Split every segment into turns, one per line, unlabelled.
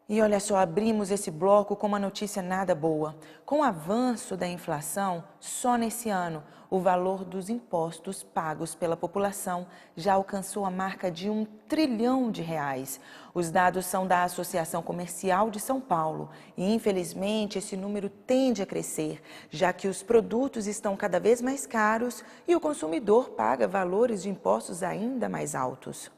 E olha só, abrimos esse bloco com uma notícia nada boa. Com o avanço da inflação, só nesse ano, o valor dos impostos pagos pela população já alcançou a marca de R$ 1 trilhão. Os dados são da Associação Comercial de São Paulo e, infelizmente, esse número tende a crescer, já que os produtos estão cada vez mais caros e o consumidor paga valores de impostos ainda mais altos.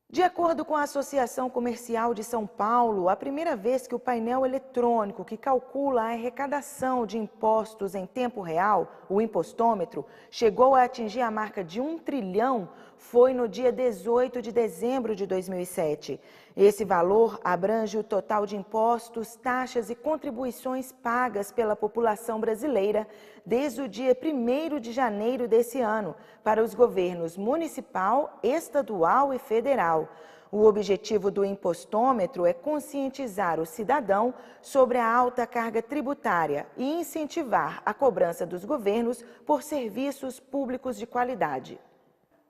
De acordo com a Associação Comercial de São Paulo, a primeira vez que o painel eletrônico que calcula a arrecadação de impostos em tempo real, o impostômetro, chegou a atingir a marca de 1 trilhão, foi no dia 18 de dezembro de 2007. Esse valor abrange o total de impostos, taxas e contribuições pagas pela população brasileira desde o dia 1º de janeiro desse ano, para os governos municipal, estadual e federal. O objetivo do impostômetro é conscientizar o cidadão sobre a alta carga tributária e incentivar a cobrança dos governos por serviços públicos de qualidade.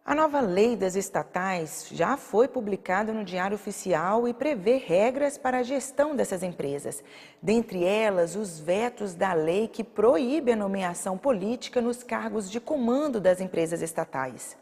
A nova lei das estatais já foi publicada no Diário Oficial e prevê regras para a gestão dessas empresas. Dentre elas, os vetos da lei que proíbe a nomeação política nos cargos de comando das empresas estatais.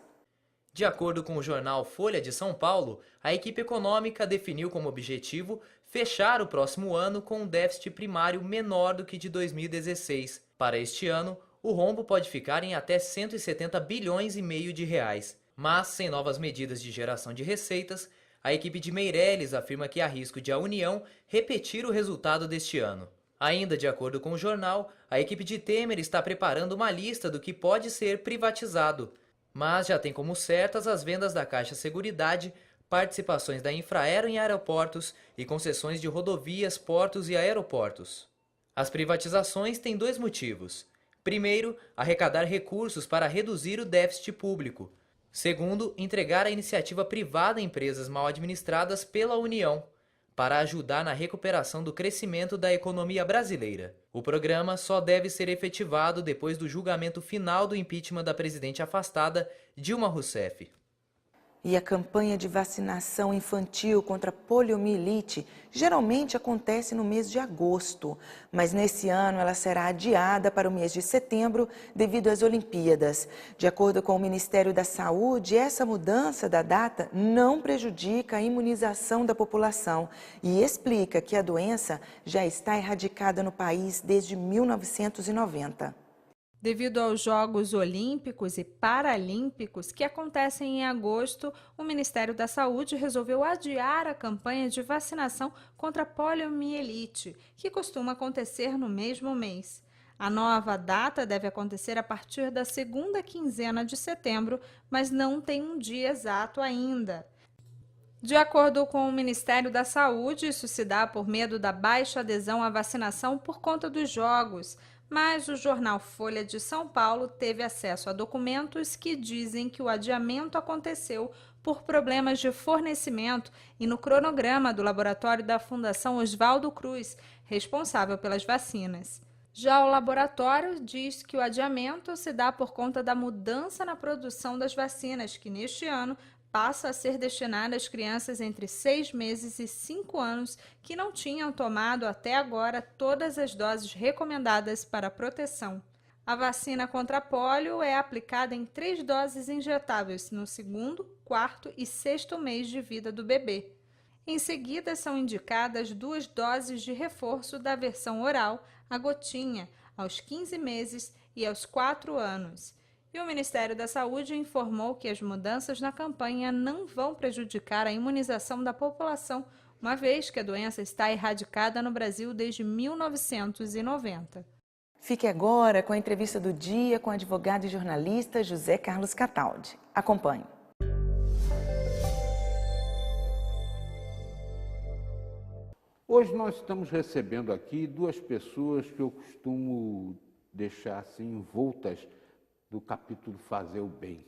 De acordo com o jornal Folha de São Paulo, a equipe econômica definiu como objetivo fechar o próximo ano com um déficit primário menor do que de 2016. Para este ano, o rombo pode ficar em até 170 bilhões e meio de reais. Mas, sem novas medidas de geração de receitas, a equipe de Meirelles afirma que há risco de a União repetir o resultado deste ano. Ainda de acordo com o jornal, a equipe de Temer está preparando uma lista do que pode ser privatizado, mas já tem como certas as vendas da Caixa Seguridade, participações da Infraero em aeroportos e concessões de rodovias, portos e aeroportos. As privatizações têm dois motivos. Primeiro, arrecadar recursos para reduzir o déficit público. Segundo, entregar a iniciativa privada a empresas mal administradas pela União, para ajudar na recuperação do crescimento da economia brasileira. O programa só deve ser efetivado depois do julgamento final do impeachment da presidente afastada, Dilma Rousseff.
E a campanha de vacinação infantil contra poliomielite geralmente acontece no mês de agosto, mas nesse ano ela será adiada para o mês de setembro devido às Olimpíadas. De acordo com o Ministério da Saúde, essa mudança da data não prejudica a imunização da população e explica que a doença já está erradicada no país desde 1990.
Devido aos Jogos Olímpicos e Paralímpicos que acontecem em agosto, o Ministério da Saúde resolveu adiar a campanha de vacinação contra a poliomielite, que costuma acontecer no mesmo mês. A nova data deve acontecer a partir da segunda quinzena de setembro, mas não tem um dia exato ainda. De acordo com o Ministério da Saúde, isso se dá por medo da baixa adesão à vacinação por conta dos Jogos. Mas o jornal Folha de São Paulo teve acesso a documentos que dizem que o adiamento aconteceu por problemas de fornecimento e no cronograma do laboratório da Fundação Oswaldo Cruz, responsável pelas vacinas. Já o laboratório diz que o adiamento se dá por conta da mudança na produção das vacinas, que neste ano passa a ser destinada às crianças entre 6 meses e 5 anos que não tinham tomado até agora todas as doses recomendadas para proteção. A vacina contra a pólio é aplicada em 3 doses injetáveis no 2º, 4º e 6º mês de vida do bebê. Em seguida, são indicadas 2 doses de reforço da versão oral, a gotinha, aos 15 meses e aos 4 anos. E o Ministério da Saúde informou que as mudanças na campanha não vão prejudicar a imunização da população, uma vez que a doença está erradicada no Brasil desde 1990.
Fique agora com a entrevista do dia com o advogado e jornalista José Carlos Cataldi. Acompanhe.
Hoje nós estamos recebendo aqui 2 pessoas que eu costumo deixar assim envoltas do capítulo Fazer o Bem,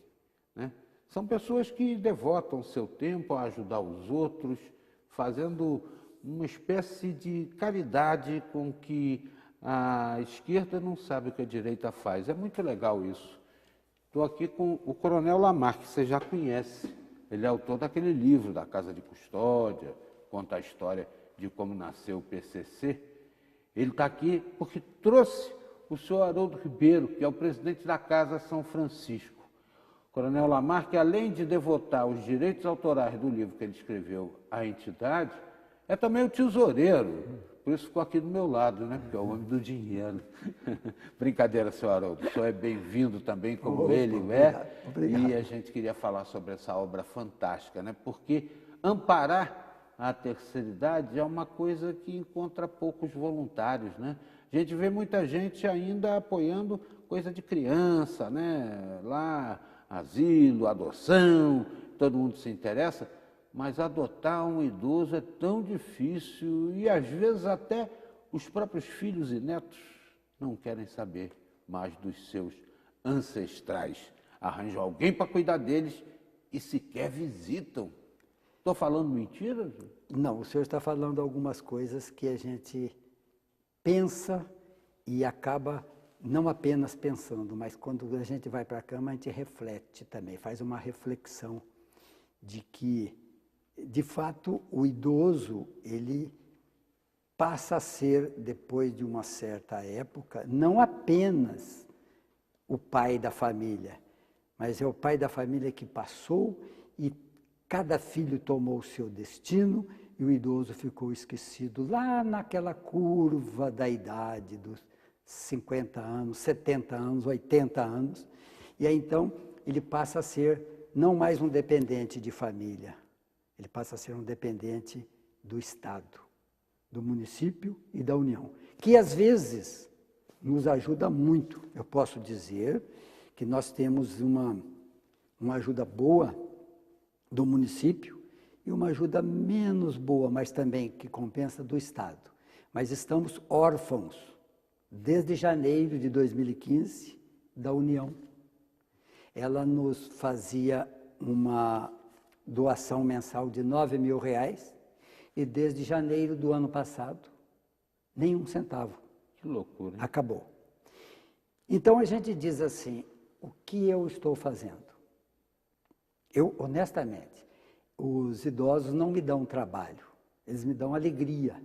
né? São pessoas que devotam seu tempo a ajudar os outros, fazendo uma espécie de caridade com que a esquerda não sabe o que a direita faz. É muito legal isso. Estou aqui com o Coronel Lamarck, que você já conhece. Ele é autor daquele livro da Casa de Custódia, conta a história de como nasceu o PCC, ele está aqui porque trouxe o senhor Haroldo Ribeiro, que é o presidente da Casa São Francisco. O Coronel Lamarck, além de devotar os direitos autorais do livro que ele escreveu à entidade, é também o tesoureiro. Por isso ficou aqui do meu lado, né? Porque é o homem do dinheiro. Brincadeira, senhor Haroldo. O senhor é bem-vindo também, como ele é.
Obrigado.
E a gente queria falar sobre essa obra fantástica, né? Porque amparar a terceira idade é uma coisa que encontra poucos voluntários, né? A gente vê muita gente ainda apoiando coisa de criança, né? Lá, asilo, adoção, todo mundo se interessa. Mas adotar um idoso é tão difícil e às vezes até os próprios filhos e netos não querem saber mais dos seus ancestrais. Arranjam alguém para cuidar deles e sequer visitam. Estou falando mentira?
Não, o senhor está falando algumas coisas que a gente pensa e acaba não apenas pensando, mas quando a gente vai para a cama a gente reflete também, faz uma reflexão de que, de fato, o idoso, ele passa a ser, depois de uma certa época, não apenas o pai da família, mas é o pai da família que passou e cada filho tomou o seu destino e o idoso ficou esquecido lá naquela curva da idade dos 50 anos, 70 anos, 80 anos. E aí, então, ele passa a ser não mais um dependente de família, ele passa a ser um dependente do Estado, do município e da União, que às vezes nos ajuda muito. Eu posso dizer que nós temos uma ajuda boa do município e uma ajuda menos boa, mas também que compensa, do Estado. Mas estamos órfãos, desde janeiro de 2015, da União. Ela nos fazia uma doação mensal de R$9 mil, e desde janeiro do ano passado, nenhum centavo.
Que loucura, hein?
Acabou. Então a gente diz assim, o que eu estou fazendo? Eu, honestamente, os idosos não me dão trabalho, eles me dão alegria.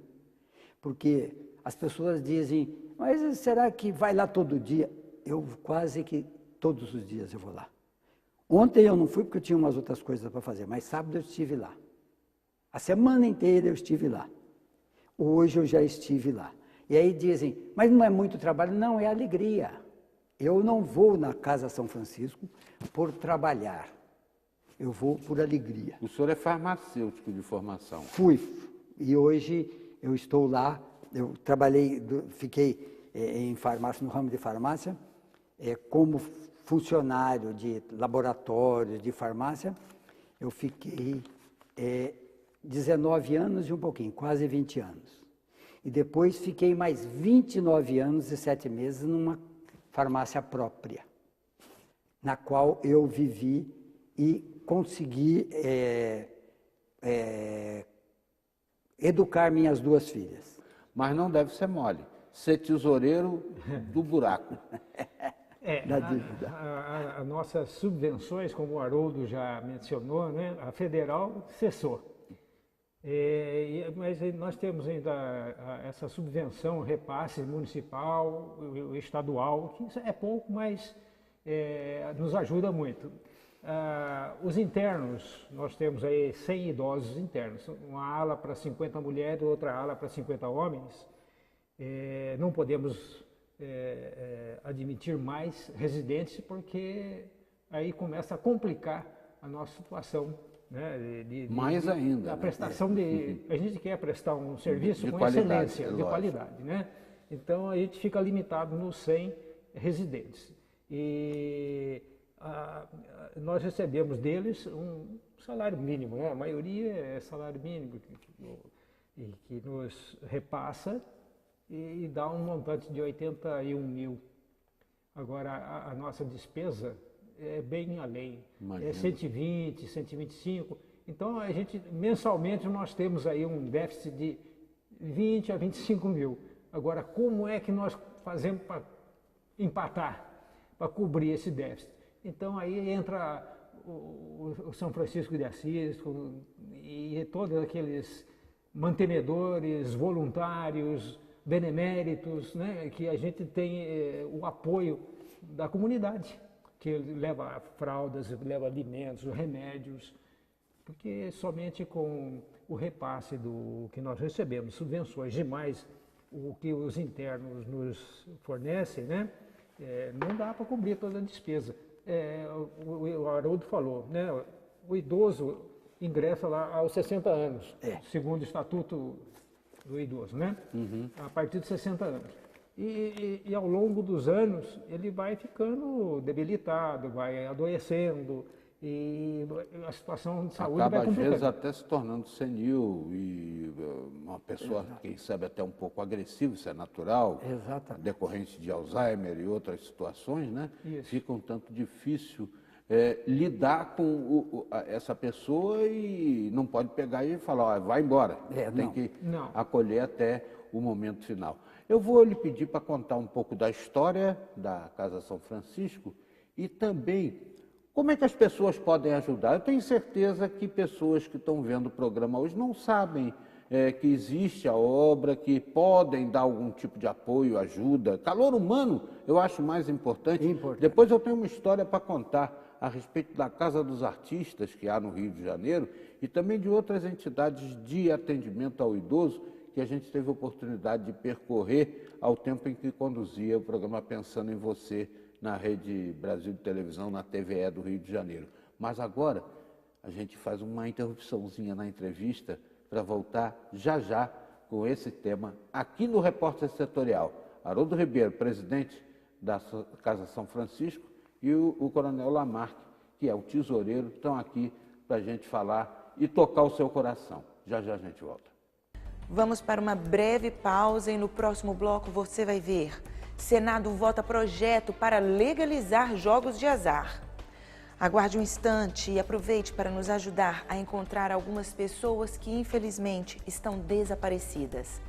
Porque as pessoas dizem, mas será que vai lá todo dia? Eu quase que todos os dias eu vou lá. Ontem eu não fui porque eu tinha umas outras coisas para fazer, mas sábado eu estive lá. A semana inteira eu estive lá. Hoje eu já estive lá. E aí dizem, mas não é muito trabalho? Não, é alegria. Eu não vou na Casa São Francisco por trabalhar. Eu vou por alegria.
O senhor é farmacêutico de formação.
Fui. E hoje eu estou lá. Eu trabalhei, fiquei em farmácia, no ramo de farmácia, como funcionário de laboratório de farmácia. Eu fiquei 19 anos e um pouquinho, quase 20 anos. E depois fiquei mais 29 anos e 7 meses numa farmácia própria, na qual eu vivi e consegui educar minhas 2 filhas.
Mas não deve ser mole, ser tesoureiro do buraco.
As nossas subvenções, como o Haroldo já mencionou, né, a federal cessou. Mas nós temos ainda essa subvenção, repasse municipal, estadual, que isso é pouco, mas nos ajuda muito. Os internos, nós temos aí 100 idosos internos, uma ala para 50 mulheres, outra ala para 50 homens. Não podemos admitir mais residentes, porque aí começa a complicar a nossa situação. Né,
Mais ainda.
A prestação de... A gente quer prestar um serviço
de
com
qualidade,
excelência, de qualidade. Né? Então a gente fica limitado nos 100 residentes. E nós recebemos deles um salário mínimo, né? A maioria é salário mínimo que nos repassa e dá um montante de 81 mil. Agora, a nossa despesa é bem além,
Imagina.
É 120, 125. Então, a gente, mensalmente, nós temos aí um déficit de 20 a 25 mil. Agora, como é que nós fazemos para empatar, para cobrir esse déficit? Então, aí entra o São Francisco de Assis e todos aqueles mantenedores, voluntários, beneméritos, né, que a gente tem o apoio da comunidade, que leva fraldas, leva alimentos, remédios, porque somente com o repasse do que nós recebemos, subvenções demais, o que os internos nos fornecem, né, não dá para cobrir toda a despesa. O Haroldo falou, né, o idoso ingressa lá aos 60 anos, segundo o Estatuto do Idoso, né? A partir de 60 anos. E ao longo dos anos ele vai ficando debilitado, vai adoecendo e a situação de saúde
acaba
vai complicando.
às vezes até se tornando senil e uma pessoa, quem sabe, até um pouco agressiva, isso é natural, decorrente de Alzheimer e outras situações, né?
Isso.
Fica um tanto difícil lidar com essa pessoa e não pode pegar e falar, vai embora, tem que acolher até o momento final. Eu vou lhe pedir para contar um pouco da história da Casa São Francisco e também como é que as pessoas podem ajudar. Eu tenho certeza que pessoas que estão vendo o programa hoje não sabem que existe a obra, que podem dar algum tipo de apoio, ajuda. Calor humano, eu acho mais importante. Depois eu tenho uma história para contar a respeito da Casa dos Artistas, que há no Rio de Janeiro, e também de outras entidades de atendimento ao idoso, que a gente teve a oportunidade de percorrer ao tempo em que conduzia o programa Pensando em Você, na Rede Brasil de Televisão, na TVE do Rio de Janeiro. Mas agora, a gente faz uma interrupçãozinha na entrevista para voltar já com esse tema aqui no Repórter Setorial. Haroldo Ribeiro, presidente da Casa São Francisco, e o Coronel Lamarque, que é o tesoureiro, estão aqui para a gente falar e tocar o seu coração. Já a gente volta.
Vamos para uma breve pausa e no próximo bloco você vai ver. Senado vota projeto para legalizar jogos de azar. Aguarde um instante e aproveite para nos ajudar a encontrar algumas pessoas que infelizmente estão desaparecidas.